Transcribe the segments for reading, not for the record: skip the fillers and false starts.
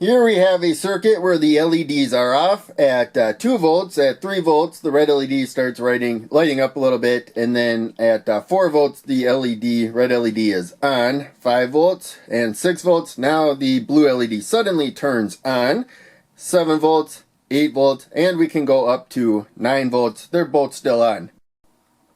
Here we have a circuit where the LEDs are off at 2 volts. At 3 volts, the red LED starts lighting up a little bit, and then at 4 volts, the red LED is on. 5 volts and 6 volts. Now the blue LED suddenly turns on. 7 volts, 8 volts, and we can go up to 9 volts. They're both still on.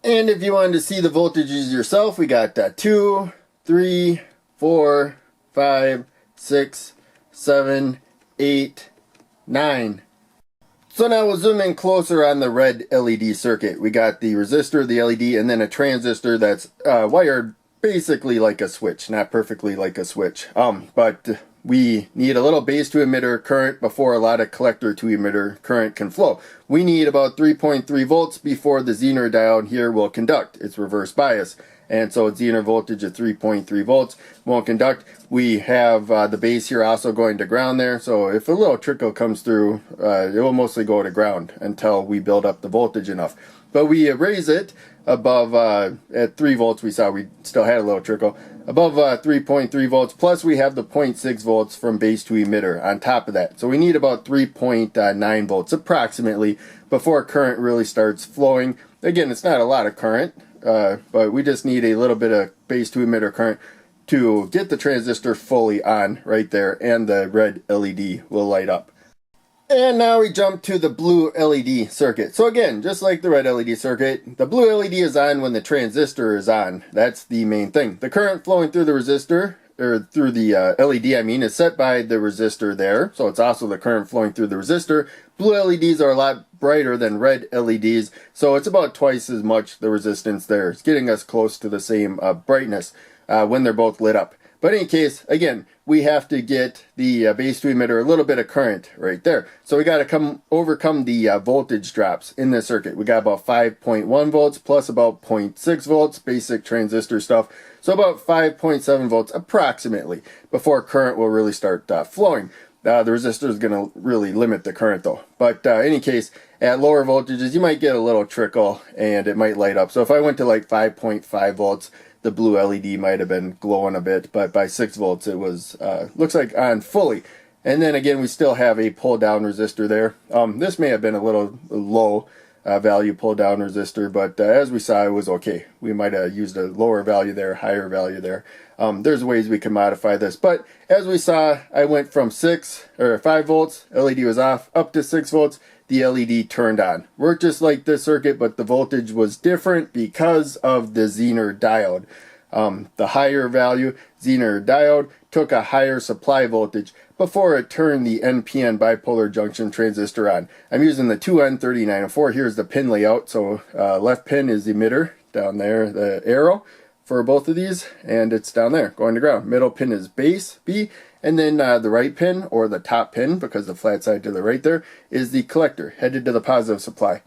And if you wanted to see the voltages yourself, we got 2, 3, 4, 5, 6, 7, 8, 9. So now we'll zoom in closer on the red LED circuit. We got the resistor, the LED, and then a transistor that's wired basically like a switch. Not perfectly like a switch. But we need a little base to emitter current before a lot of collector to emitter current can flow. We need about 3.3 volts before the zener diode here will conduct. It's reverse bias. And so zener voltage of 3.3 volts won't conduct. We have the base here also going to ground there. So if a little trickle comes through, it will mostly go to ground until we build up the voltage enough. But we raise it above, at 3 volts, we saw we still had a little trickle. Above 3.3 volts, plus we have the 0.6 volts from base to emitter on top of that. So we need about 3.9 volts approximately before current really starts flowing. Again, it's not a lot of current. But we just need a little bit of base to emitter current to get the transistor fully on right there, and the red LED will light up. And now we jump to the blue LED circuit. So again, just like the red LED circuit, the blue LED is on when the transistor is on. That's the main thing. The current flowing through the resistor, or through the LED, I mean, is set by the resistor there. So it's also the current flowing through the resistor. Blue LEDs are a lot brighter than red LEDs, so it's about twice as much the resistance there. It's getting us close to the same brightness when they're both lit up. But in any case, again, we have to get the base to emitter a little bit of current right there. So we got to overcome the voltage drops in this circuit. We got about 5.1 volts plus about 0.6 volts, basic transistor stuff. So about 5.7 volts approximately before current will really start flowing. The resistor is going to really limit the current though. But in any case, at lower voltages, you might get a little trickle and it might light up. So if I went to like 5.5 volts, the blue LED might have been glowing a bit, but by 6 volts it was, looks like on fully. And then again, we still have a pull down resistor there. This may have been a little low value pull down resistor, but as we saw, it was okay. We might have used a lower value there, higher value there. There's ways we can modify this, but as we saw, I went from 5 volts, LED was off, up to 6 volts, the LED turned on. Worked just like this circuit, but the voltage was different because of the zener diode. The higher value zener diode took a higher supply voltage before it turned the NPN bipolar junction transistor on. I'm using the 2N3904. Here's the pin layout. So left pin is the emitter down there, the arrow for both of these, and it's down there going to ground. Middle pin is base B, and then the right pin, or the top pin, because the flat side to the right there, is the collector headed to the positive supply.